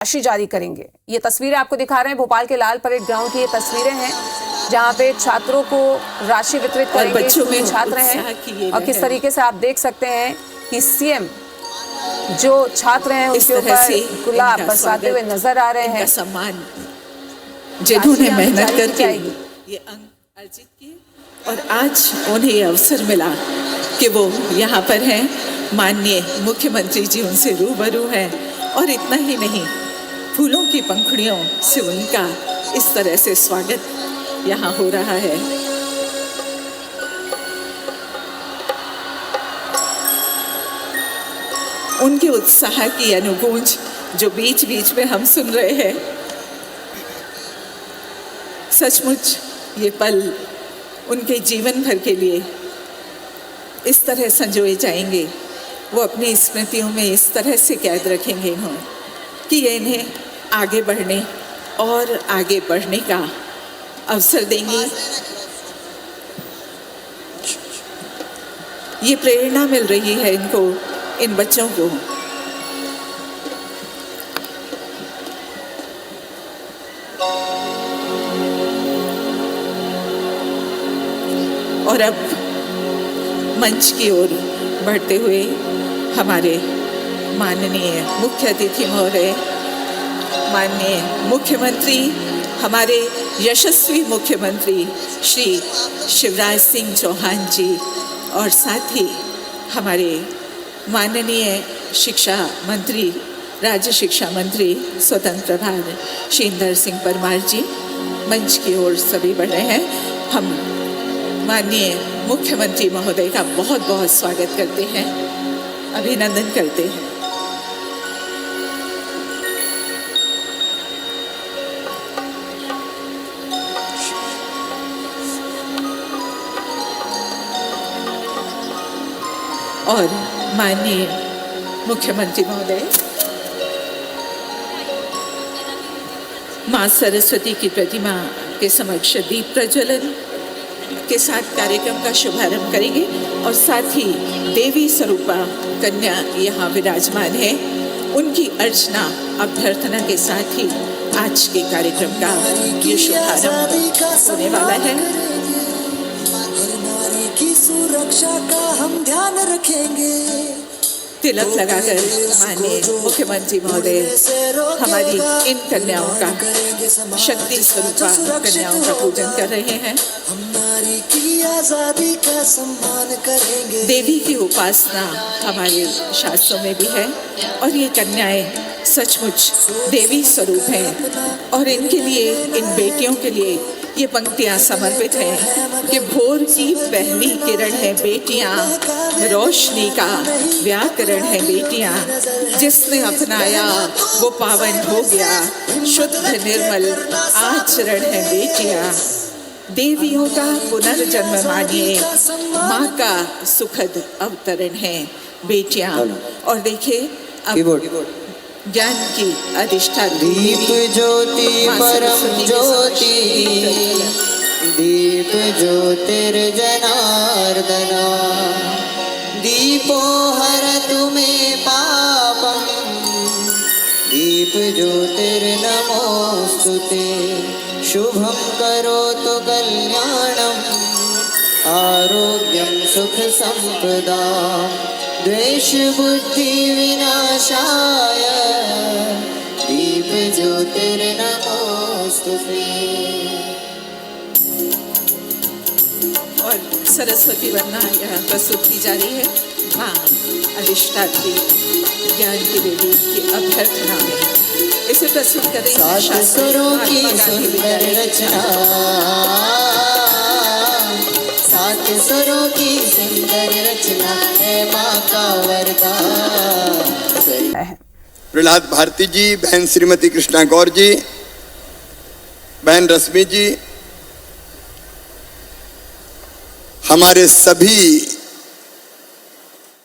राशि जारी करेंगे। ये तस्वीरें आपको दिखा रहे हैं भोपाल के लाल परेड ग्राउंड की ये तस्वीरें हैं जहां पे छात्रों को राशि वितरित करेंगे। स्कूली छात्र हैं और किस तरीके से आप देख सकते हैं कि सीएम जो छात्र हैं उनके ऊपर गुलाब बरसाते हुए नजर आ रहे हैं। सम्मान जिन्होंने मेहनत करके ये अंक अर्जित किए और आज उन्हें ये अवसर मिला कि वो यहाँ पर हैं। माननीय मुख्यमंत्री जी उनसे रूबरू हैं और इतना ही नहीं, फूलों की पंखुड़ियों से उनका इस तरह से स्वागत यहाँ हो रहा है। उनके उत्साह की अनुगूंज जो बीच बीच में हम सुन रहे हैं, सचमुच ये पल उनके जीवन भर के लिए इस तरह संजोए जाएंगे। वो अपनी स्मृतियों में इस तरह से कैद रखेंगे इन्होंने कि ये इन्हें आगे बढ़ने और आगे बढ़ने का अवसर देंगी। ये प्रेरणा मिल रही है इनको, इन बच्चों को। और अब मंच की ओर बढ़ते हुए हमारे माननीय मुख्य अतिथि महोदय, माननीय मुख्यमंत्री, हमारे यशस्वी मुख्यमंत्री श्री शिवराज सिंह चौहान जी और साथ ही हमारे माननीय शिक्षा मंत्री, राज्य शिक्षा मंत्री स्वतंत्र प्रभार श्री इंदर सिंह परमार जी मंच की ओर सभी बढ़ रहे हैं। हम माननीय मुख्यमंत्री महोदय का बहुत बहुत स्वागत करते हैं, अभिनंदन करते हैं। और माननीय मुख्यमंत्री महोदय मां सरस्वती की प्रतिमा के समक्ष दीप प्रज्वलन के साथ कार्यक्रम का शुभारंभ करेंगे और साथ ही देवी स्वरूपा कन्या यहाँ विराजमान है। उनकी अर्चना अभ्यर्थना के साथ ही आज के कार्यक्रम का ये शुभारंभ होने वाला है। की सुरक्षा का हम ध्यान रखेंगे। तिलक लगाकर माननीय मुख्यमंत्री महोदय हमारी इन कन्याओं का, शक्ति स्वरूपा कन्याओं का पूजन कर रहे हैं। हम नारी की आजादी का सम्मान करेंगे। देवी की उपासना हमारे शास्त्रों में भी है और ये कन्याएं सचमुच देवी स्वरूप हैं और इनके लिए, इन बेटियों के लिए ये पंक्तियां समर्पित हैं कि भोर की पहली किरण है बेटियां, रोशनी का व्याकरण है बेटियां, जिसने अपनाया वो पावन हो गया, शुद्ध निर्मल आचरण है बेटियां। देवियों का पुनर्जन्म मानिए, माँ का सुखद अवतरण है बेटियां। और देखिए अब ज्ञान की अधिष्ठात्री दीप ज्योति परम ज्योति, दीप ज्योतिर्जनार्दना, दीपो हरतु मे पापम, दीप ज्योतिर्नमोस्तुते, शुभं करोतु कल्याणं, आरोग्यं सुख संपदां, द्वेष बुद्धि विनाशाय, दीप ज्योतिर्नमोस्तुते। और सरस्वती वंदना यहाँ प्रस्तुत की जा रही है। माँ अधिष्ठात्री ज्ञान की देवी की अभ्यर्थना में इसे प्रस्तुत करेंगे। सात स्वरों की सुंदर रचना, सात स्वरों की सुंदर रचना है माँ का वरदान। प्रहलाद भारती जी, बहन श्रीमती कृष्णा गौर जी, बहन रश्मि जी, हमारे सभी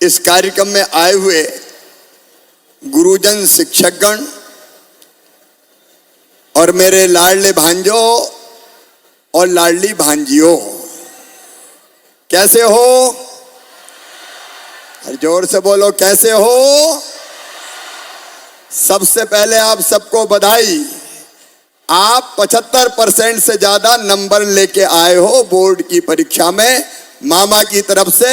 इस कार्यक्रम में आए हुए गुरुजन, शिक्षकगण और मेरे लाडले भांजो और लाडली भांजियों, कैसे हो? जोर से बोलो, कैसे हो? सबसे पहले आप सबको बधाई। आप 75% से ज्यादा नंबर लेके आए हो बोर्ड की परीक्षा में। मामा की तरफ से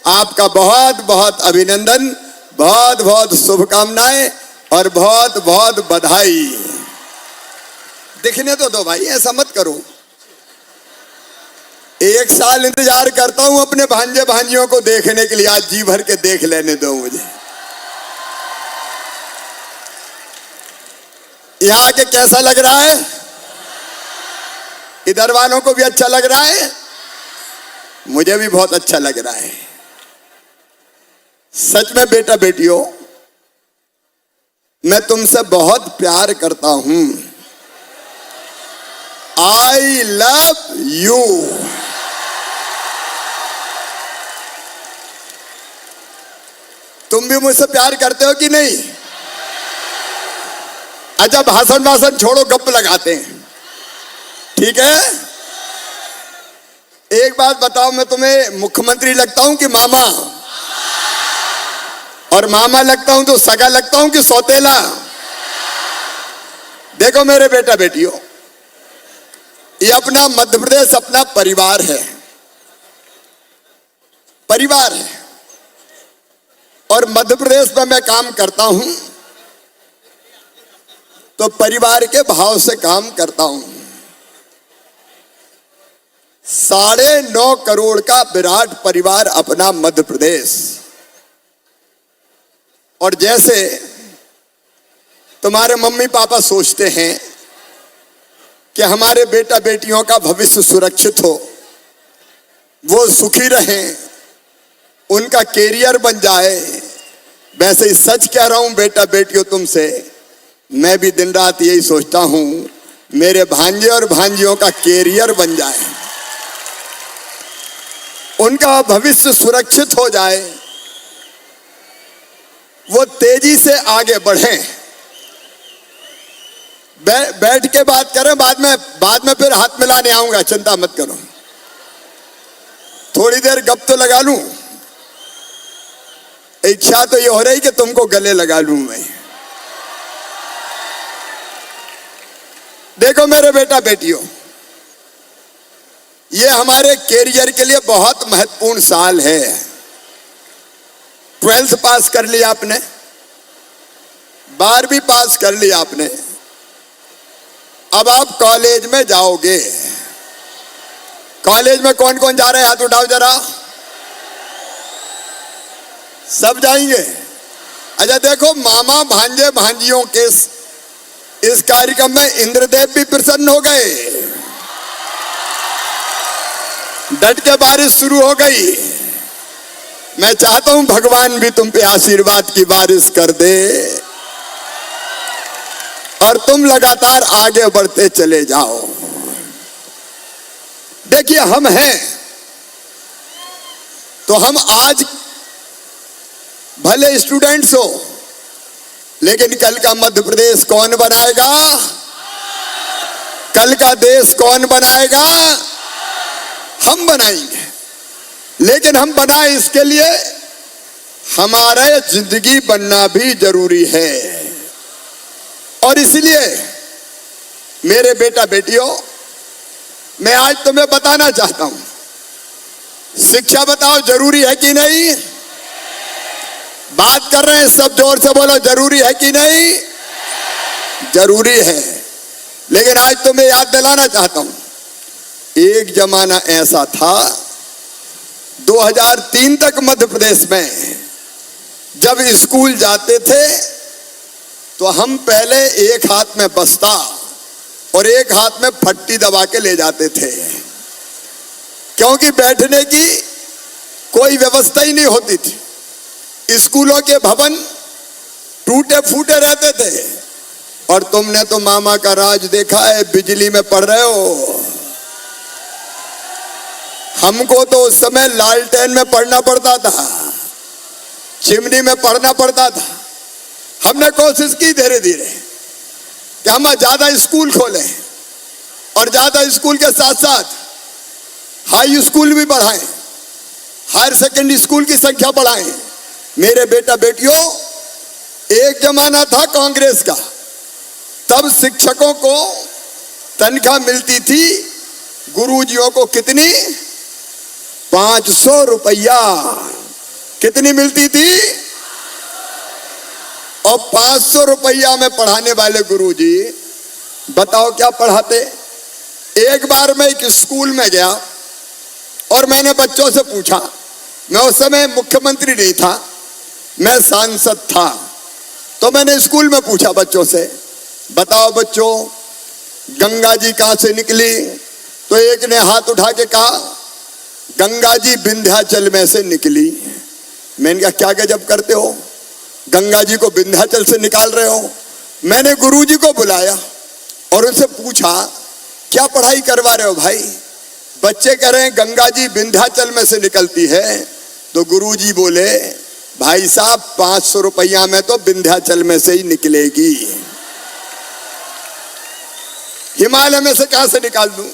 आपका बहुत बहुत अभिनंदन, बहुत बहुत शुभकामनाएं और बहुत बहुत बधाई। दिखने तो दो भाई, ऐसा मत करो। 1 साल इंतजार करता हूं अपने भांजे भांजियों को देखने के लिए, आज जी भर के देख लेने दो मुझे। यहाँ के कैसा लग रहा है? इधर वालों को भी अच्छा लग रहा है? मुझे भी बहुत अच्छा लग रहा है। सच में बेटा बेटियों, मैं तुमसे बहुत प्यार करता हूं। I love you. तुम भी मुझसे प्यार करते हो कि नहीं? अच्छा, भाषण भाषण छोड़ो, गप लगाते हैं, ठीक है? एक बात बताओ, मैं तुम्हें मुख्यमंत्री लगता हूं कि मामा? और मामा लगता हूं तो सगा लगता हूं कि सौतेला? देखो मेरे बेटा बेटियों, ये अपना मध्य प्रदेश अपना परिवार है, परिवार है। और मध्य प्रदेश में मैं काम करता हूं तो परिवार के भाव से काम करता हूं। 9.5 करोड़ का विराट परिवार अपना मध्य प्रदेश। और जैसे तुम्हारे मम्मी पापा सोचते हैं कि हमारे बेटा बेटियों का भविष्य सुरक्षित हो, वो सुखी रहें, उनका कैरियर बन जाए, वैसे ही सच कह रहा हूं बेटा बेटियों तुमसे, मैं भी दिन रात यही सोचता हूं मेरे भांजे और भांजियों का कैरियर बन जाए, उनका भविष्य सुरक्षित हो जाए, वो तेजी से आगे बढ़ें। बैठ के बात करें, बाद में फिर हाथ मिलाने आऊंगा, चिंता मत करो। थोड़ी देर गप तो लगा लूं। इच्छा तो ये हो रही कि तुमको गले लगा लूं मैं। देखो मेरे बेटा बेटियों, ये हमारे कैरियर के लिए बहुत महत्वपूर्ण साल है। 12th पास कर लिया आपने, 12वीं पास कर लिया आपने, अब आप कॉलेज में जाओगे। कॉलेज में कौन कौन जा रहे हैं? हाथ उठाओ जरा। सब जाएंगे? अच्छा देखो, मामा भांजे भांजियों के इस कार्यक्रम में इंद्रदेव भी प्रसन्न हो गए। डट के बारिश शुरू हो गई। मैं चाहता हूं भगवान भी तुम पे आशीर्वाद की बारिश कर दे और तुम लगातार आगे बढ़ते चले जाओ। देखिए, हम हैं तो हम आज भले स्टूडेंट्स हो, लेकिन कल का मध्य प्रदेश कौन बनाएगा? कल का देश कौन बनाएगा? हम बनाएंगे। लेकिन हम बनाए इसके लिए हमारे जिंदगी बनना भी जरूरी है। और इसलिए मेरे बेटा बेटियों, मैं आज तुम्हें बताना चाहता हूं, शिक्षा बताओ जरूरी है कि नहीं? बात कर रहे हैं सब, जोर से बोलो, जरूरी है कि नहीं? जरूरी है। लेकिन आज तुम्हें याद दिलाना चाहता हूं, एक जमाना ऐसा था 2003 तक मध्य प्रदेश में जब स्कूल जाते थे तो हम पहले एक हाथ में बस्ता और एक हाथ में फट्टी दबा के ले जाते थे, क्योंकि बैठने की कोई व्यवस्था ही नहीं होती थी। स्कूलों के भवन टूटे फूटे रहते थे। और तुमने तो मामा का राज देखा है, बिजली में पढ़ रहे हो। हमको तो उस समय लालटेन में पढ़ना पड़ता था, चिमनी में पढ़ना पड़ता था। हमने कोशिश की धीरे धीरे कि हम ज्यादा स्कूल खोलें और ज्यादा स्कूल के साथ साथ हाई स्कूल भी बढ़ाएं, हायर सेकेंडरी स्कूल की संख्या बढ़ाएं। मेरे बेटा बेटियों, एक जमाना था कांग्रेस का, तब शिक्षकों को तनख्वाह मिलती थी, गुरुजियों को कितनी? 500 रुपया। कितनी मिलती थी? और 500 रुपया में पढ़ाने वाले गुरुजी बताओ क्या पढ़ाते। एक बार मैं एक स्कूल में गया और मैंने बच्चों से पूछा, मैं उस समय मुख्यमंत्री नहीं था, मैं सांसद था, तो मैंने स्कूल में पूछा बच्चों से, बताओ बच्चों गंगा जी कहां से निकली? तो एक ने हाथ उठा के कहा गंगा जी विंध्याचल में से निकली। मैंने कहा क्या गजब करते हो, गंगा जी को विंध्याचल से निकाल रहे हो। मैंने गुरुजी को बुलाया और उनसे पूछा क्या पढ़ाई करवा रहे हो भाई? बच्चे कह रहे हैं गंगा जी विंध्याचल में से निकलती है। तो गुरुजी बोले भाई साहब 500 रुपया में तो विंध्याचल में से ही निकलेगी, हिमालय में से कहां से निकाल दूं?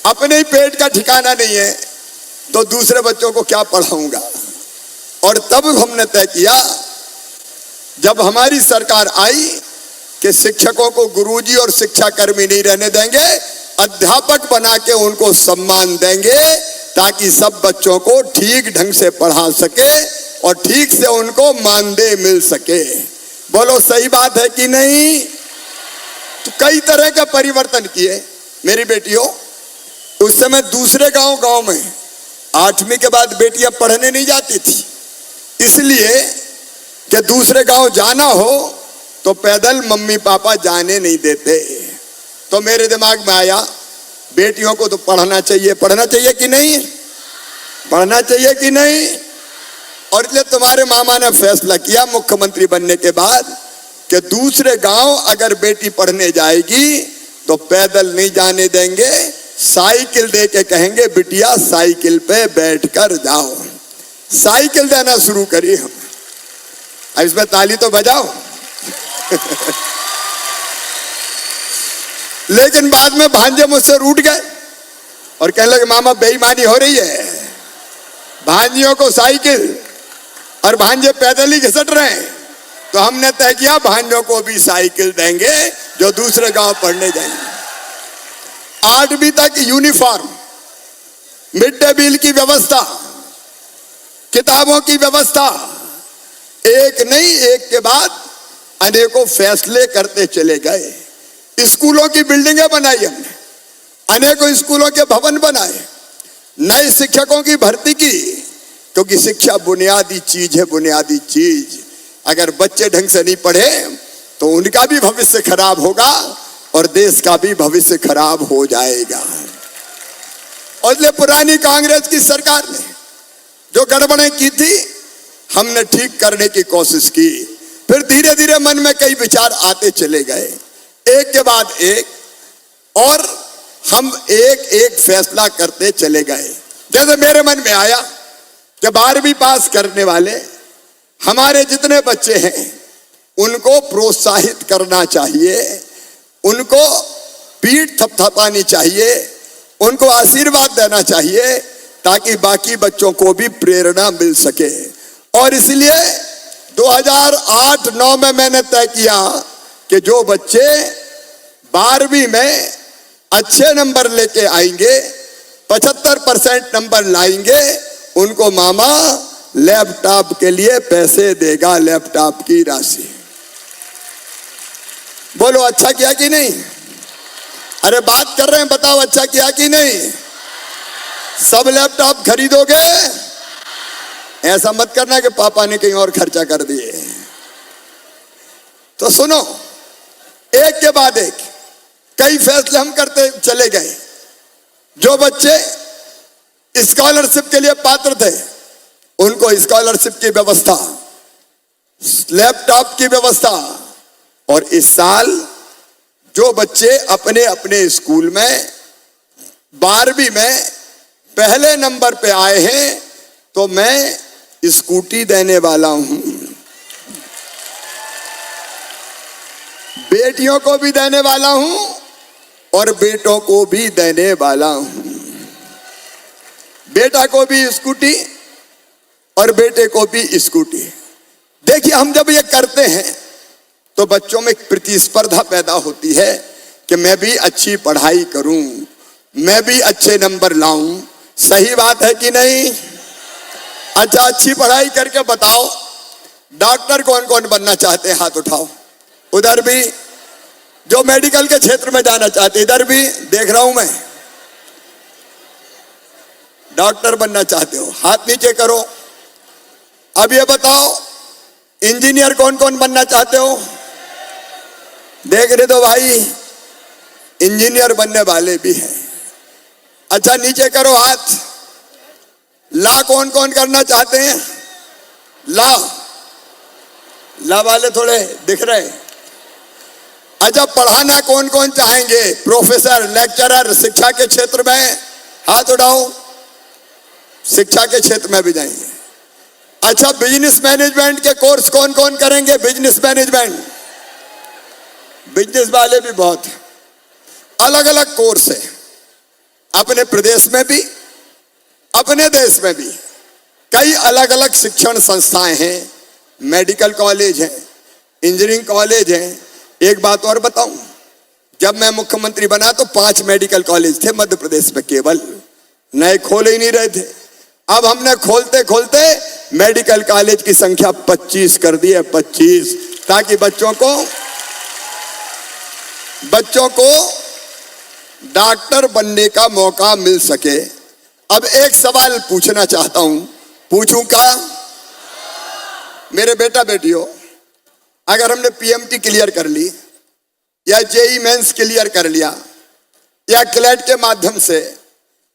अपने ही पेट का ठिकाना नहीं है तो दूसरे बच्चों को क्या पढ़ाऊंगा। और तब हमने तय किया, जब हमारी सरकार आई, कि शिक्षकों को गुरुजी और शिक्षा कर्मी नहीं रहने देंगे, अध्यापक बना के उनको सम्मान देंगे ताकि सब बच्चों को ठीक ढंग से पढ़ा सके और ठीक से उनको मानदेय मिल सके। बोलो सही बात है कि नहीं? तो कई तरह के परिवर्तन किए मेरी बेटियों। उस समय दूसरे गांव में 8वीं के बाद बेटियां पढ़ने नहीं जाती थी, इसलिए कि दूसरे गांव जाना हो तो पैदल मम्मी पापा जाने नहीं देते। तो मेरे दिमाग में आया बेटियों को तो पढ़ना चाहिए कि नहीं? पढ़ना चाहिए कि नहीं? और इसलिए तुम्हारे मामा ने फैसला किया मुख्यमंत्री बनने के बाद कि दूसरे गांव अगर बेटी पढ़ने जाएगी तो पैदल नहीं जाने देंगे, साइकिल दे के कहेंगे बिटिया साइकिल पे बैठकर जाओ। साइकिल देना शुरू करी हम। अब इसमें ताली तो बजाओ। लेकिन बाद में भांजे मुझसे रूठ गए और कहने लगे मामा बेईमानी हो रही है, भांजियों को साइकिल और भांजे पैदल ही घिसट रहे हैं। तो हमने तय किया भांजों को भी साइकिल देंगे जो दूसरे गांव पढ़ने जाएंगे। 8वीं तक यूनिफॉर्म, मिड डे मील की व्यवस्था, किताबों की व्यवस्था, एक नहीं एक के बाद अनेकों फैसले करते चले गए। स्कूलों की बिल्डिंगें बनाई हमने, अनेकों स्कूलों के भवन बनाए, नए शिक्षकों की भर्ती की, क्योंकि शिक्षा बुनियादी चीज है, बुनियादी चीज। अगर बच्चे ढंग से नहीं पढ़े तो उनका भी भविष्य खराब होगा और देश का भी भविष्य खराब हो जाएगा। और इसलिए पुरानी कांग्रेस की सरकार ने जो गड़बड़ें की थी हमने ठीक करने की कोशिश की। फिर धीरे धीरे मन में कई विचार आते चले गए, एक के बाद एक, और हम एक एक फैसला करते चले गए। जैसे मेरे मन में आया कि 12वीं पास करने वाले हमारे जितने बच्चे हैं उनको प्रोत्साहित करना चाहिए, उनको पीठ थपथपानी चाहिए, उनको आशीर्वाद देना चाहिए ताकि बाकी बच्चों को भी प्रेरणा मिल सके। और इसलिए 2008-9 में मैंने तय किया कि जो बच्चे 12वीं में अच्छे नंबर लेके आएंगे, 75% नंबर लाएंगे, उनको मामा लैपटॉप के लिए पैसे देगा, लैपटॉप की राशि। बोलो अच्छा किया कि नहीं? अरे बात कर रहे हैं, बताओ अच्छा किया कि नहीं? सब लैपटॉप खरीदोगे? ऐसा मत करना कि पापा ने कहीं और खर्चा कर दिए। तो सुनो, एक के बाद एक कई फैसले हम करते चले गए। जो बच्चे स्कॉलरशिप के लिए पात्र थे उनको स्कॉलरशिप की व्यवस्था, लैपटॉप की व्यवस्था, और इस साल जो बच्चे अपने अपने स्कूल में 12वीं में पहले नंबर पे आए हैं तो मैं स्कूटी देने वाला हूं। बेटियों को भी देने वाला हूं और बेटों को भी देने वाला हूं। बेटा को भी स्कूटी और बेटे को भी स्कूटी। देखिए, हम जब ये करते हैं तो बच्चों में एक प्रतिस्पर्धा पैदा होती है कि मैं भी अच्छी पढ़ाई करूं, मैं भी अच्छे नंबर लाऊं। सही बात है कि नहीं? अच्छा, अच्छी पढ़ाई करके बताओ, डॉक्टर कौन कौन बनना चाहते हैं? हाथ उठाओ। उधर भी, जो मेडिकल के क्षेत्र में जाना चाहते, इधर भी देख रहा हूं मैं, डॉक्टर बनना चाहते हो, हाथ नीचे करो। अब ये बताओ, इंजीनियर कौन कौन बनना चाहते हो? देख रहे तो भाई, इंजीनियर बनने वाले भी हैं। अच्छा, नीचे करो हाथ। ला कौन कौन करना चाहते हैं? ला वाले थोड़े दिख रहे। अच्छा, पढ़ाना कौन कौन चाहेंगे? प्रोफेसर, लेक्चरर, शिक्षा के क्षेत्र में हाथ उठाओ। शिक्षा के क्षेत्र में भी जाएंगे। अच्छा, बिजनेस मैनेजमेंट के कोर्स कौन कौन करेंगे? बिजनेस मैनेजमेंट, बिजनेस वाले भी बहुत अलग अलग कोर्स है। अपने प्रदेश में भी, अपने देश में भी कई अलग अलग शिक्षण संस्थाएं हैं, मेडिकल कॉलेज हैं, इंजीनियरिंग कॉलेज हैं। एक बात और बताऊं, जब मैं मुख्यमंत्री बना तो 5 मेडिकल कॉलेज थे मध्य प्रदेश में, केवल नए खोल ही नहीं रहे थे। अब हमने खोलते खोलते मेडिकल कॉलेज की संख्या 25 कर दी है, 25, ताकि बच्चों को डॉक्टर बनने का मौका मिल सके। अब एक सवाल पूछना चाहता हूं, पूछूं क्या? मेरे बेटा बेटियों, अगर हमने पीएमटी क्लियर कर ली या जेई मेंस क्लियर कर लिया या क्लेट के माध्यम से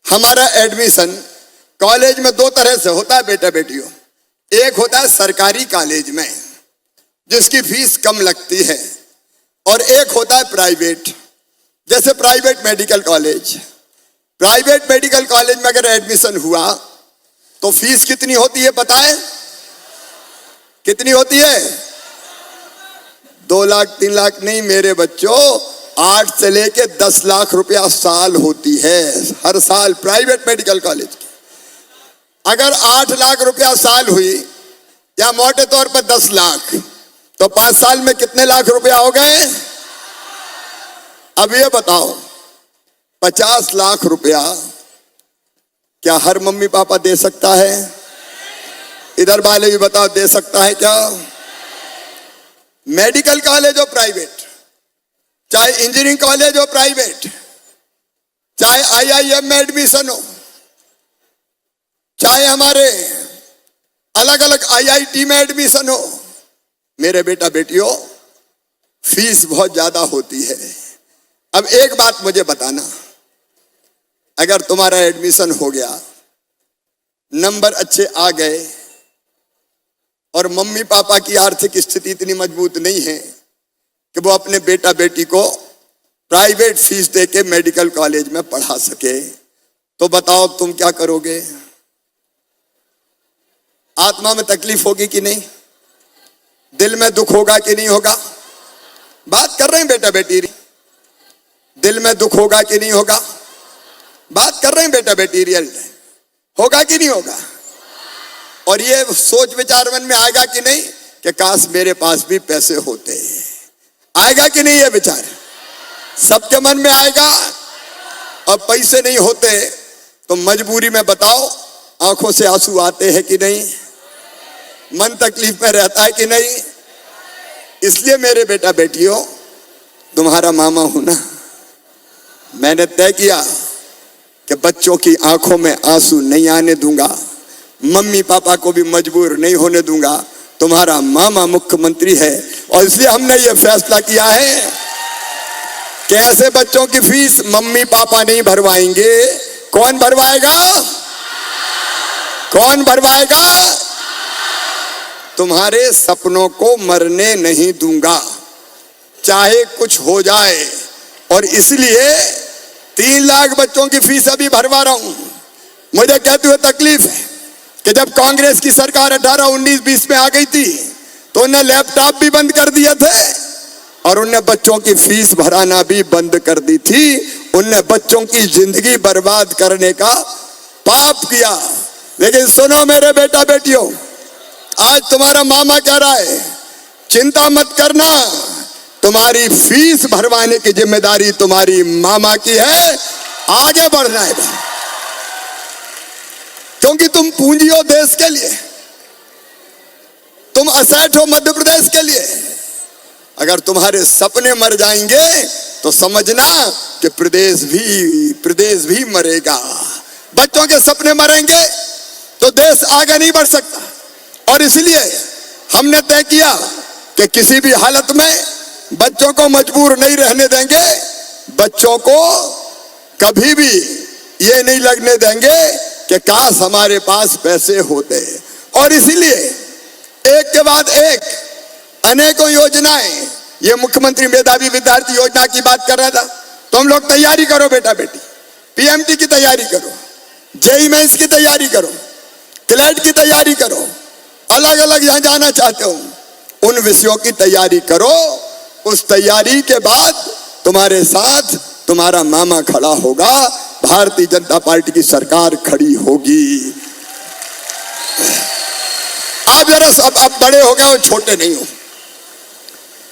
हमारा एडमिशन कॉलेज में 2 तरह से होता है बेटा बेटियों। एक होता है सरकारी कॉलेज में जिसकी फीस कम लगती है, और एक होता है प्राइवेट, जैसे private medical college. Private medical college में अगर एडमिशन हुआ तो फीस कितनी होती है पता है? कितनी होती है? 2 लाख 3 लाख नहीं मेरे बच्चों, 8 से लेके 10 लाख रुपया साल होती है, हर साल प्राइवेट मेडिकल कॉलेज की। अगर 8 लाख रुपया साल हुई या मोटे तौर पर 10 लाख, तो 5 साल में कितने लाख रुपया हो गए? अब ये बताओ, 50 लाख रुपया क्या हर मम्मी पापा दे सकता है? इधर वाले भी बताओ, दे सकता है क्या? मेडिकल कॉलेज हो प्राइवेट, चाहे इंजीनियरिंग कॉलेज हो प्राइवेट, चाहे आईआईएम में एडमिशन हो, चाहे हमारे अलग अलग आईआईटी में एडमिशन हो, मेरे बेटा बेटियों फीस बहुत ज्यादा होती है। अब एक बात मुझे बताना, अगर तुम्हारा एडमिशन हो गया, नंबर अच्छे आ गए और मम्मी पापा की आर्थिक स्थिति इतनी मजबूत नहीं है कि वो अपने बेटा बेटी को प्राइवेट फीस देके मेडिकल कॉलेज में पढ़ा सके, तो बताओ तुम क्या करोगे? आत्मा में तकलीफ होगी कि नहीं? दिल में दुख होगा कि नहीं होगा? बात कर रहे हैं बेटा बेटी, दिल में दुख होगा कि नहीं होगा? बात कर रहे हैं बेटा बेटी, रियल होगा कि नहीं होगा? और ये सोच विचार मन में आएगा कि नहीं कि काश मेरे पास भी पैसे होते? आएगा कि नहीं? ये विचार सबके मन में आएगा। और पैसे नहीं होते तो मजबूरी में बताओ, आंखों से आंसू आते हैं कि नहीं? मन तकलीफ में रहता है कि नहीं? इसलिए मेरे बेटा बेटियों, तुम्हारा मामा हूं ना, मैंने तय किया कि बच्चों की आंखों में आंसू नहीं आने दूंगा, मम्मी पापा को भी मजबूर नहीं होने दूंगा। तुम्हारा मामा मुख्यमंत्री है और इसलिए हमने ये फैसला किया है कि ऐसे बच्चों की फीस मम्मी पापा नहीं भरवाएंगे। कौन भरवाएगा? कौन भरवाएगा? तुम्हारे सपनों को मरने नहीं दूंगा, चाहे कुछ हो जाए। और इसलिए 3 लाख बच्चों की फीस अभी भरवा रहा हूं। मुझे कहते हुए तकलीफ है कि जब कांग्रेस की सरकार 18, 19, 20 में आ गई थी तो उन्हें लैपटॉप भी बंद कर दिए थे और उन्हें बच्चों की फीस भराना भी बंद कर दी थी। उन्हें बच्चों की जिंदगी बर्बाद करने का पाप किया। लेकिन सुनो मेरे बेटा बेटियों, आज तुम्हारा मामा कह रहा है चिंता मत करना, तुम्हारी फीस भरवाने की जिम्मेदारी तुम्हारी मामा की है, आगे बढ़ना है भाई, क्योंकि तुम पूंजी हो देश के लिए, तुम असेट हो मध्य प्रदेश के लिए। अगर तुम्हारे सपने मर जाएंगे तो समझना कि प्रदेश भी मरेगा। बच्चों के सपने मरेंगे तो देश आगे नहीं बढ़ सकता। और इसलिए हमने तय किया कि किसी भी हालत में बच्चों को मजबूर नहीं रहने देंगे, बच्चों को कभी भी ये नहीं लगने देंगे कि काश हमारे पास पैसे होते। और इसीलिए एक के बाद एक अनेकों योजनाएं, ये मुख्यमंत्री मेधावी विद्यार्थी योजना की बात कर रहा था, तो हम लोग तैयारी करो बेटा बेटी, पीएमटी की तैयारी करो, जेईई मेंस की तैयारी करो, क्लेट की तैयारी करो, अलग अलग जहां जाना चाहते हो उन विषयों की तैयारी करो। उस तैयारी के बाद तुम्हारे साथ तुम्हारा मामा खड़ा होगा, भारतीय जनता पार्टी की सरकार खड़ी होगी। आप जरा अब बड़े हो गए हो, छोटे नहीं हो,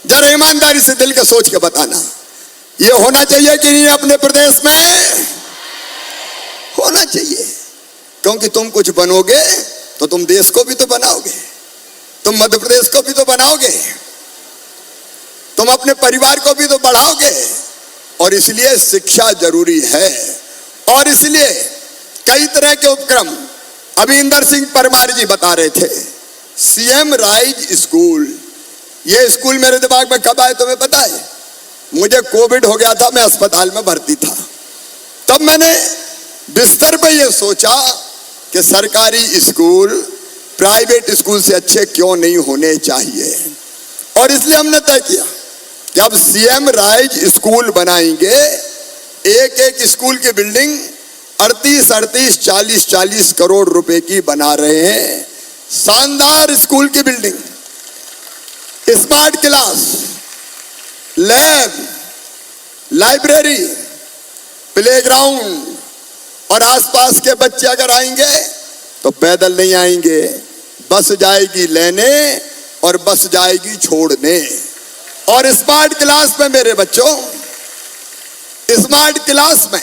जरा ईमानदारी से दिल के सोच के बताना, ये होना चाहिए कि नहीं अपने प्रदेश में? होना चाहिए, क्योंकि तुम कुछ बनोगे तो तुम देश को भी तो बनाओगे, तुम मध्य प्रदेश को भी तो बनाओगे, तुम अपने परिवार को भी तो बढ़ाओगे। और इसलिए शिक्षा जरूरी है। और इसलिए कई तरह के उपक्रम, अभी इंदर सिंह परमार जी बता रहे थे, सीएम राइज स्कूल, ये स्कूल मेरे दिमाग में कब आए तुम्हें पता है? मुझे कोविड हो गया था, मैं अस्पताल में भर्ती था, तब मैंने बिस्तर पे ये सोचा कि सरकारी स्कूल प्राइवेट स्कूल से अच्छे क्यों नहीं होने चाहिए। और इसलिए हमने तय किया कि अब सीएम राइज स्कूल बनाएंगे। एक एक स्कूल की बिल्डिंग 38 40 करोड़ रुपए की बना रहे हैं। शानदार स्कूल की building, smart class, lab, library, playground. और आसपास के बच्चे अगर आएंगे तो पैदल नहीं आएंगे, बस जाएगी लेने और बस जाएगी छोड़ने। और स्मार्ट क्लास में मेरे बच्चों, स्मार्ट क्लास में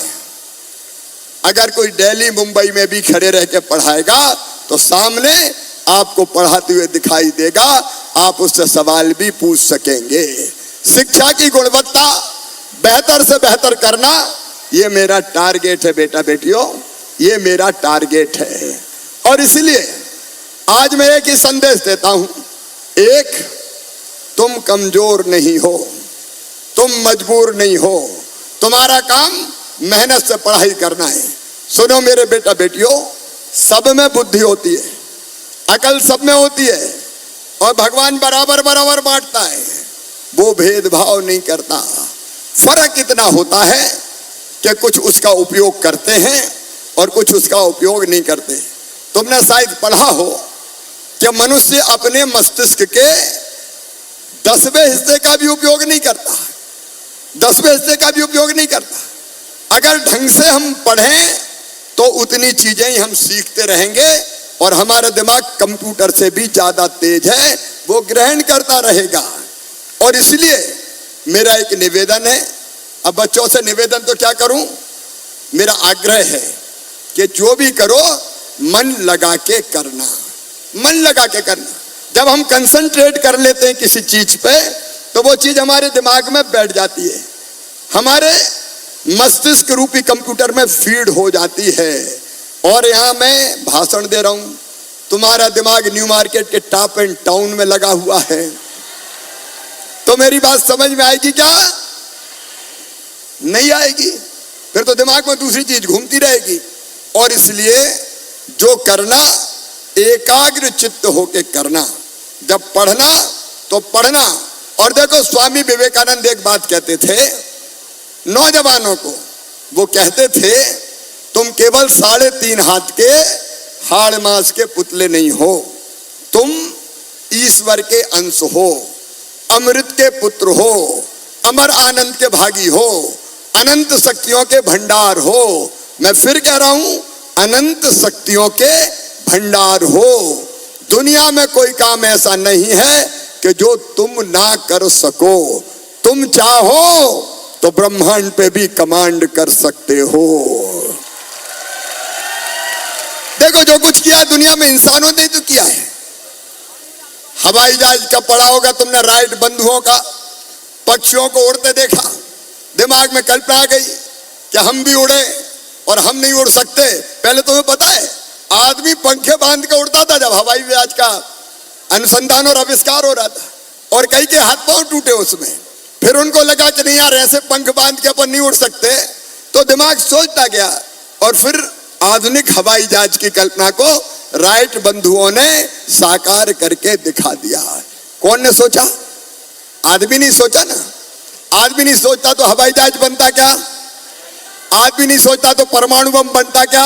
अगर कोई दिल्ली मुंबई में भी खड़े रह के पढ़ाएगा तो सामने आपको पढ़ाते हुए दिखाई देगा, आप उससे सवाल भी पूछ सकेंगे। शिक्षा की गुणवत्ता बेहतर से बेहतर करना, ये मेरा टारगेट है बेटा बेटियों, ये मेरा टारगेट है। और इसलिए आज मैं एक ही संदेश देता हूं, एक, तुम कमजोर नहीं हो, तुम मजबूर नहीं हो, तुम्हारा काम मेहनत से पढ़ाई करना है। सुनो मेरे बेटा बेटियों, सब में बुद्धि होती है, अकल सब में होती है, और भगवान बराबर बराबर बांटता है, वो भेदभाव नहीं करता। फर्क इतना होता है कि कुछ उसका उपयोग करते हैं और कुछ उसका उपयोग नहीं करते। तुमने शायद पढ़ा हो कि मनुष्य अपने मस्तिष्क के 10वें हिस्से का भी उपयोग नहीं करता, 10वें हिस्से का भी उपयोग नहीं करता। अगर ढंग से हम पढ़ें तो उतनी चीजें ही हम सीखते रहेंगे, और हमारा दिमाग कंप्यूटर से भी ज्यादा तेज है, वो ग्रहण करता रहेगा। और इसलिए मेरा एक निवेदन है, अब बच्चों से निवेदन तो क्या करूं, मेरा आग्रह है कि जो भी करो मन लगा के करना, मन लगा के करना। जब हम कंसंट्रेट कर लेते हैं किसी चीज पे तो वो चीज हमारे दिमाग में बैठ जाती है, हमारे मस्तिष्क रूपी कंप्यूटर में फीड हो जाती है। और यहां मैं भाषण दे रहा हूं, तुम्हारा दिमाग न्यू मार्केट के टॉप एंड टाउन में लगा हुआ है, तो मेरी बात समझ में आएगी क्या? नहीं आएगी, फिर तो दिमाग में दूसरी चीज घूमती रहेगी। और इसलिए जो करना, एकाग्र चित्त होके करना, जब पढ़ना तो पढ़ना। और देखो, स्वामी विवेकानंद एक बात कहते थे नौजवानों को, वो कहते थे तुम केवल 3.5 हाथ के हाड़ मांस के पुतले नहीं हो, तुम ईश्वर के अंश हो, अमृत के पुत्र हो, अमर आनंद के भागी हो, अनंत शक्तियों के भंडार हो। मैं फिर कह रहा हूं, अनंत शक्तियों के भंडार हो। दुनिया में कोई काम ऐसा नहीं है कि जो तुम ना कर सको। तुम चाहो तो ब्रह्मांड पे भी कमांड कर सकते हो। देखो जो कुछ किया दुनिया में इंसानों ने तो किया है। हवाई जहाज का पढ़ा होगा तुमने, राइट बंधुओं का, पक्षियों को उड़ते देखा, दिमाग में कल्पना आ गई कि हम भी उड़े और हम नहीं उड़ सकते। पहले तुम्हें पता है आदमी पंखे बांध के उड़ता था जब हवाई जहाज का अनुसंधान और आविष्कार हो रहा था, और कई के हाथ पांव टूटे उसमें। फिर उनको लगा कि नहीं यार ऐसे पंख बांध के अपन नहीं उड़ सकते, तो दिमाग सोचता गया और फिर आधुनिक हवाई जहाज की कल्पना को राइट बंधुओं ने साकार करके दिखा दिया। कौन ने सोचा? आदमी नहीं सोचा ना। आदमी नहीं सोचता तो हवाई जहाज बनता क्या? आदमी नहीं सोचता तो परमाणु बम बनता क्या?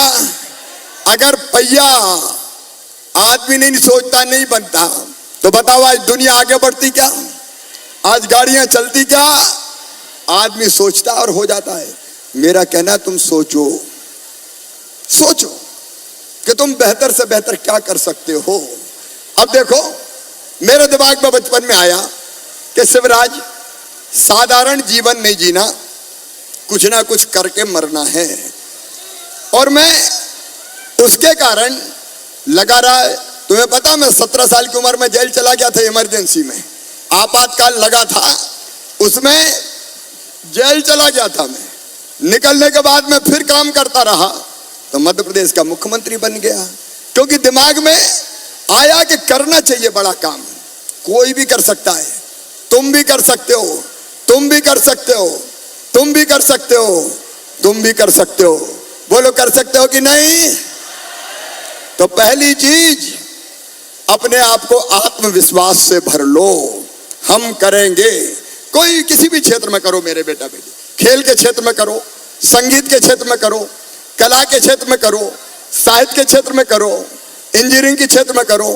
अगर पहिया आदमी नहीं सोचता नहीं बनता तो बताओ आज दुनिया आगे बढ़ती क्या? आज गाड़ियां चलती क्या? आदमी सोचता और हो जाता है। मेरा कहना तुम सोचो, सोचो कि तुम बेहतर से बेहतर क्या कर सकते हो। अब देखो मेरे दिमाग में बचपन में आया कि शिवराज साधारण जीवन नहीं जीना, कुछ ना कुछ करके मरना है। और मैं उसके कारण लगा रहा। तुम्हें पता मैं 17 साल की उम्र में जेल चला गया था, इमरजेंसी में आपातकाल लगा था, उसमें जेल चला गया था मैं। निकलने के बाद मैं फिर काम करता रहा तो मध्य प्रदेश का मुख्यमंत्री बन गया, क्योंकि दिमाग में आया कि करना चाहिए बड़ा काम। कोई भी कर सकता है, तुम भी कर सकते हो, तुम भी कर सकते हो, तुम भी कर सकते हो, तुम भी कर सकते हो। बोलो कर सकते हो कि नहीं? तो पहली चीज अपने आप को आत्मविश्वास से भर लो। हम करेंगे। कोई किसी भी क्षेत्र में करो मेरे बेटा बेटी, खेल के क्षेत्र में करो, संगीत के क्षेत्र में करो, कला के क्षेत्र में करो, साहित्य के क्षेत्र में करो, इंजीनियरिंग के क्षेत्र में करो।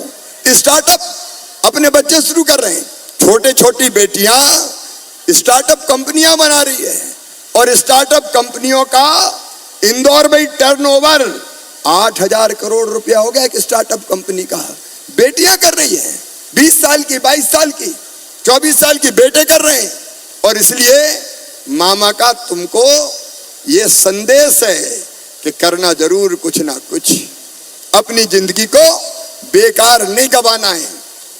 स्टार्टअप अपने बच्चे शुरू कर रहे हैं। छोटे छोटी बेटियां स्टार्टअप कंपनियां बना रही है, और स्टार्टअप कंपनियों का इंदौर में टर्नओवर 8,000 करोड़ रुपया हो गया एक स्टार्टअप कंपनी का। बेटियां कर रही है, 20 साल की, 22 साल की, 24 साल की बेटे कर रहे हैं। और इसलिए मामा का तुमको ये संदेश है कि करना जरूर कुछ ना कुछ। अपनी जिंदगी को बेकार नहीं गवाना है,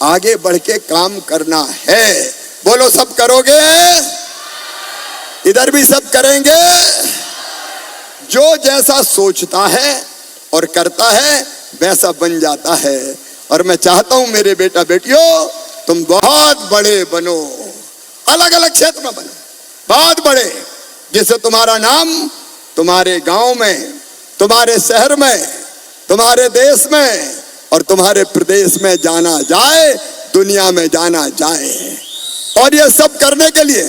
आगे बढ़ के काम करना है। बोलो सब करोगे? इधर भी सब करेंगे। जो जैसा सोचता है और करता है वैसा बन जाता है। और मैं चाहता हूं मेरे बेटा बेटियों तुम बहुत बड़े बनो, अलग अलग क्षेत्र में बनो, बहुत बड़े, जिससे तुम्हारा नाम तुम्हारे गांव में, तुम्हारे शहर में, तुम्हारे देश में और तुम्हारे प्रदेश में जाना जाए, दुनिया में जाना जाए। और ये सब करने के लिए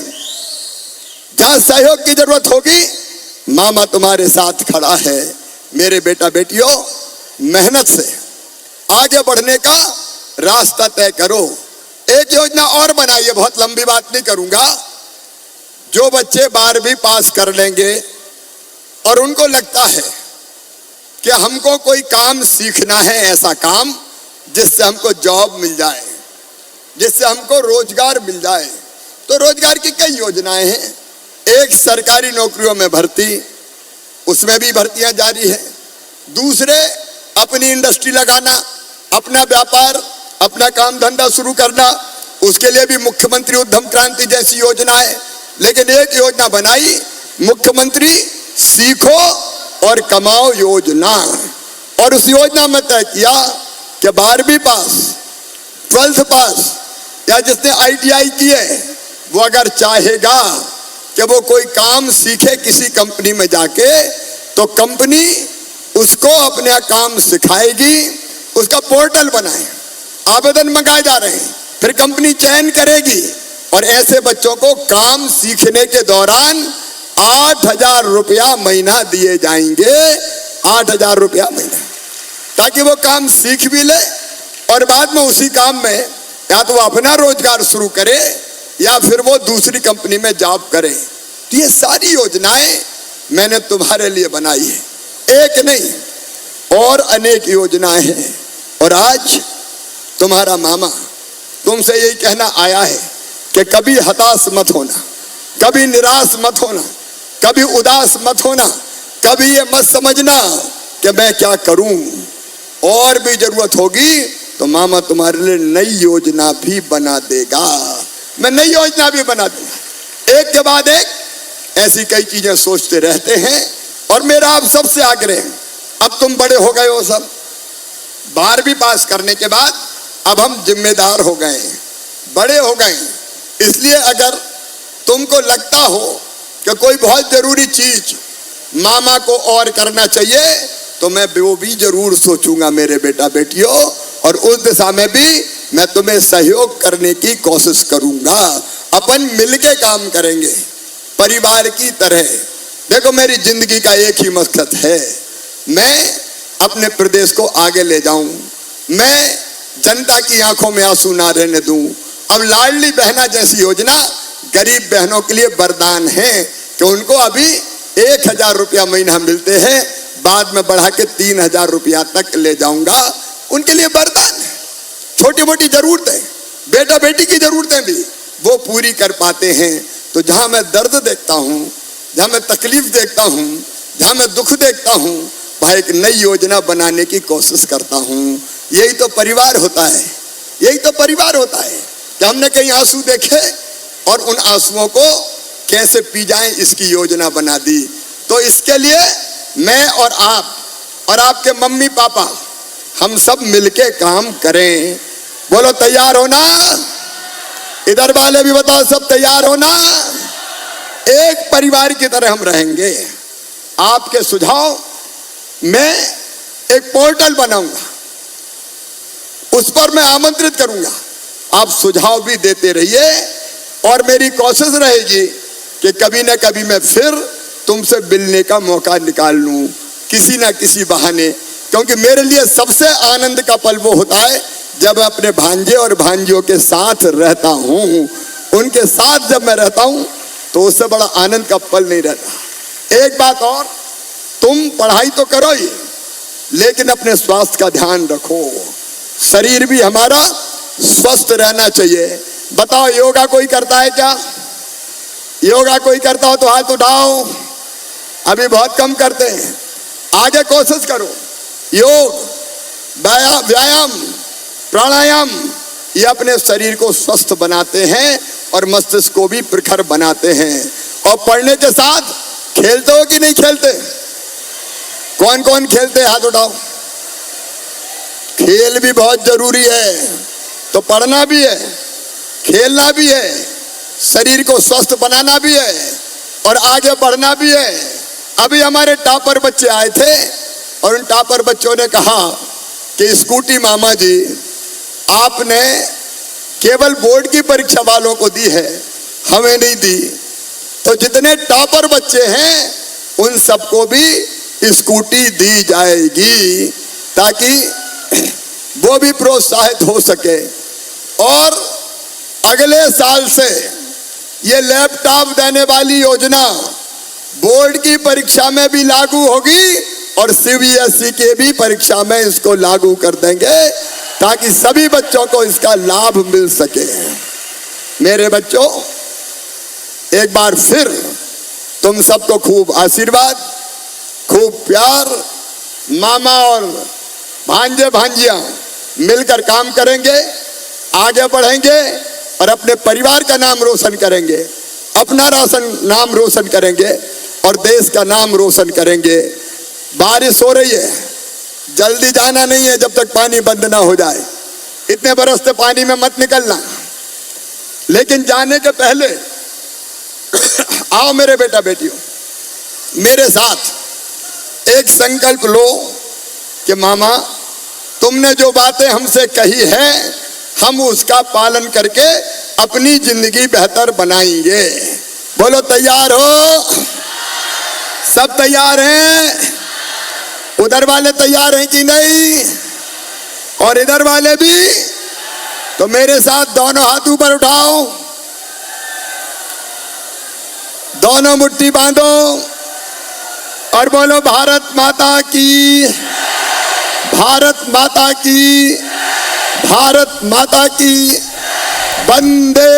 जहां सहयोग की जरूरत होगी मामा तुम्हारे साथ खड़ा है। मेरे बेटा बेटियों मेहनत से आगे बढ़ने का रास्ता तय करो। एक योजना और बनाइए, बहुत लंबी बात नहीं करूंगा। जो बच्चे 12वीं पास कर लेंगे और उनको लगता है कि हमको कोई काम सीखना है, ऐसा काम जिससे हमको जॉब मिल जाए, जिससे हमको रोजगार मिल जाए, तो रोजगार की कई योजनाएं हैं। एक सरकारी नौकरियों में भर्ती, उसमें भी भर्तियां जारी है। दूसरे अपनी इंडस्ट्री लगाना, अपना व्यापार, अपना काम धंधा शुरू करना, उसके लिए भी मुख्यमंत्री उद्यम क्रांति जैसी योजना है। लेकिन एक योजना बनाई मुख्यमंत्री सीखो और कमाओ योजना, और उस योजना में तय किया कि 12वीं पास, 12th पास या जिसने ITI की है वो अगर चाहेगा कि वो कोई काम सीखे किसी कंपनी में जाके, तो कंपनी उसको अपना काम सिखाएगी, उसका पोर्टल बनाए, आवेदन मंगाए जा रहे हैं, फिर कंपनी चयन करेगी और ऐसे बच्चों को काम सीखने के दौरान 8,000 रुपया महीना दिए जाएंगे। 8,000 रुपया महीना, ताकि वो काम सीख भी ले और बाद में उसी काम में या तो वो अपना रोजगार शुरू करे या फिर वो दूसरी कंपनी में जॉब करे। तो ये सारी योजनाएं मैंने तुम्हारे लिए बनाई है, एक नहीं और अनेक योजनाएं हैं। और आज तुम्हारा मामा तुमसे यही कहना आया है कि कभी हताश मत होना, कभी निराश मत होना, कभी उदास मत होना, कभी ये मत समझना कि मैं क्या करूं, और भी जरूरत होगी तो मामा तुम्हारे लिए नई योजना भी बना देगा। मैं नई योजना भी बना दूंगा। एक के बाद एक ऐसी कई चीजें सोचते रहते हैं। और मेरा आप सबसे आग्रह है, अब तुम बड़े हो गए हो, सब 12वीं पास करने के बाद अब हम जिम्मेदार हो गए, बड़े हो गए। इसलिए अगर तुमको लगता हो कि कोई बहुत जरूरी चीज मामा को और करना चाहिए तो मैं वो भी जरूर सोचूंगा मेरे बेटा बेटियों, और उस दिशा में भी मैं तुम्हें सहयोग करने की कोशिश करूंगा। अपन मिलके काम करेंगे परिवार की तरह। देखो मेरी जिंदगी का एक ही मकसद है, मैं अपने प्रदेश को आगे ले जाऊं, मैं जनता की आंखों में आंसू ना रहने दूं। अब लाडली बहना जैसी योजना गरीब बहनों के लिए वरदान है कि उनको अभी 1000 रुपया महीना मिलते हैं, बाद में बढ़ा के 3000 रुपया तक ले जाऊंगा। उनके लिए वरदान है। छोटी मोटी जरूरतें, बेटा बेटी की जरूरतें भी वो पूरी कर पाते हैं। तो जहां मैं दर्द देखता हूं, जहां मैं तकलीफ देखता हूं, जहां मैं दुख देखता हूं, वहां एक नई योजना बनाने की कोशिश करता हूं। यही तो परिवार होता है, यही तो परिवार होता है कि हमने कहीं आंसू देखे और उन आंसुओं को कैसे पी जाएं इसकी योजना बना दी। तो इसके लिए मैं और आप और आपके मम्मी पापा हम सब मिलके काम करें। बोलो तैयार हो ना? इधर वाले भी बताओ सब तैयार हो ना? एक परिवार की तरह हम रहेंगे। आपके सुझाव, मैं एक पोर्टल बनाऊंगा, उस पर मैं आमंत्रित करूंगा। आप सुझाव भी देते रहिए और मेरी कोशिश रहेगी कि कभी ना कभी मैं फिर तुमसे मिलने का मौका निकाल लूं किसी ना किसी बहाने। क्योंकि मेरे लिए सबसे आनंद का पल वो होता है जब मैं अपने भांजे और भांजियों के साथ रहता हूं। उनके साथ जब मैं रहता हूं तो उससे बड़ा आनंद का पल नहीं रहता। एक बात और, तुम पढ़ाई तो करो ही, लेकिन अपने स्वास्थ्य का ध्यान रखो। शरीर भी हमारा स्वस्थ रहना चाहिए। बताओ योगा कोई करता है क्या? योगा कोई करता हो तो हाथ उठाओ। अभी बहुत कम करते हैं। आगे कोशिश करो। योग, व्यायाम, प्राणायाम ये अपने शरीर को स्वस्थ बनाते हैं और मस्तिष्क को भी प्रखर बनाते हैं। और पढ़ने के साथ खेलते हो कि नहीं खेलते? कौन कौन खेलते हैं हाथ उठाओ। खेल भी बहुत जरूरी है, तो पढ़ना भी है, खेलना भी है, शरीर को स्वस्थ बनाना भी है और आगे बढ़ना भी है। अभी हमारे टॉपर बच्चे आए थे और उन टॉपर बच्चों ने कहा कि स्कूटी मामा जी आपने केवल बोर्ड की परीक्षा वालों को दी है, हमें नहीं दी। तो जितने टॉपर बच्चे हैं उन सबको भी स्कूटी दी जाएगी ताकि वो भी प्रोत्साहित हो सके। और अगले साल से ये लैपटॉप देने वाली योजना बोर्ड की परीक्षा में भी लागू होगी और सीबीएसई के भी परीक्षा में इसको लागू कर देंगे ताकि सभी बच्चों को इसका लाभ मिल सके। मेरे बच्चों, एक बार फिर तुम सबको खूब आशीर्वाद, खूब प्यार। मामा और भांजे भांजियां मिलकर काम करेंगे, आगे बढ़ेंगे और अपने परिवार का नाम रोशन करेंगे, अपना नाम रोशन करेंगे और देश का नाम रोशन करेंगे। बारिश हो रही है, जल्दी जाना नहीं है जब तक पानी बंद ना हो जाए। इतने बरस से पानी में मत निकलना, लेकिन जाने के पहले आओ मेरे बेटा बेटियों, मेरे साथ एक संकल्प लो कि मामा तुमने जो बातें हमसे कही है हम उसका पालन करके अपनी जिंदगी बेहतर बनाएंगे। बोलो तैयार हो? सब तैयार हैं? उधर वाले तैयार हैं कि नहीं? और इधर वाले भी? तो मेरे साथ दोनों हाथ ऊपर उठाओ, दोनों मुट्ठी बांधो और बोलो भारत माता की, भारत माता की, भारत माता की वंदे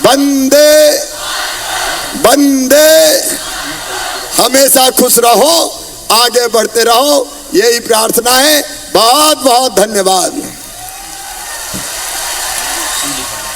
वंदे वंदे। हमेशा खुश रहो, आगे बढ़ते रहो, यही प्रार्थना है। बहुत बहुत धन्यवाद।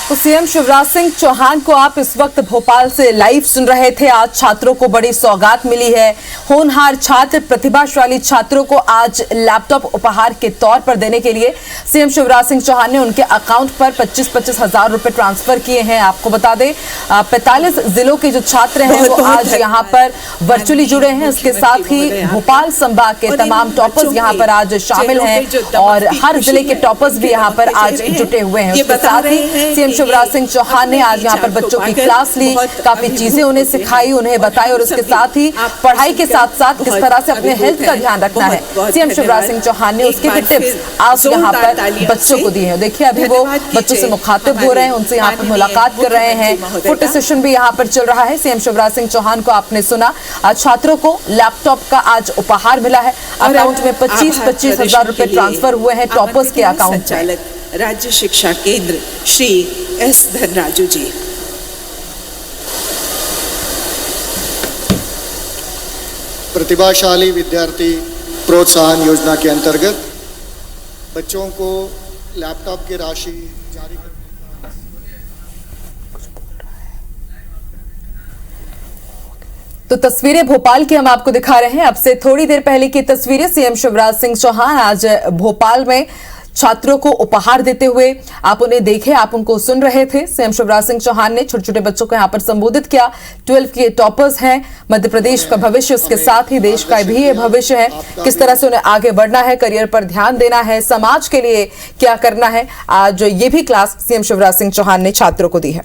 तो सीएम शिवराज सिंह चौहान को आप इस वक्त भोपाल से लाइव सुन रहे थे। आज छात्रों को बड़ी सौगात मिली है। होनहार छात्र, प्रतिभाशाली छात्रों को आज लैपटॉप उपहार के तौर पर देने के लिए सीएम शिवराज सिंह चौहान ने उनके अकाउंट पर 25-25 हजार रुपए ट्रांसफर किए हैं। आपको बता दें 45 जिलों के जो छात्र हैं वो आज यहाँ पर वर्चुअली जुड़े हैं। इसके साथ ही भोपाल संभाग के तमाम टॉपर्स यहाँ पर आज शामिल हैं और हर जिले के टॉपर्स भी यहाँ पर आज जुटे हुए हैं। उसके साथ ही सीएम शिवराज सिंह चौहान ने आज यहाँ पर बच्चों की क्लास ली, काफी चीजें उन्हें सिखाई, उन्हें बताई और उसके साथ ही पढ़ाई के साथ साथ किस तरह से अपने हेल्थ का ध्यान रखना है सीएम शिवराज सिंह चौहान ने उसके भी टिप्स आज यहाँ पर बच्चों को दिए हैं। देखिए अभी वो बच्चों से मुखातिब हो रहे हैं, उनसे यहाँ पर मुलाकात कर रहे हैं। फोटो सेशन भी यहाँ पर चल रहा है। सीएम शिवराज सिंह चौहान को आपने सुना। आज छात्रों को लैपटॉप का आज उपहार मिला है। अकाउंट में 25-25 हजार रुपए ट्रांसफर हुए हैं टॉपर्स के अकाउंट में। राज्य शिक्षा केंद्र श्री एस धनराजू जी। प्रतिभाशाली विद्यार्थी प्रोत्साहन योजना के अंतर्गत बच्चों को लैपटॉप की राशि जारी करने। तो तस्वीरें भोपाल की हम आपको दिखा रहे हैं। अब से थोड़ी देर पहले की तस्वीरें। सीएम शिवराज सिंह चौहान आज भोपाल में छात्रों को उपहार देते हुए आप उन्हें देखे, आप उनको सुन रहे थे। सीएम शिवराज सिंह चौहान ने छोटे छोटे बच्चों को यहां पर संबोधित किया। 12 के टॉपर्स हैं, मध्य प्रदेश का भविष्य, उसके साथ ही देश का भी ये भविष्य है। किस तरह से उन्हें आगे बढ़ना है, करियर पर ध्यान देना है, समाज के लिए क्या करना है, आज ये भी क्लास सीएम शिवराज सिंह चौहान ने छात्रों को दी है।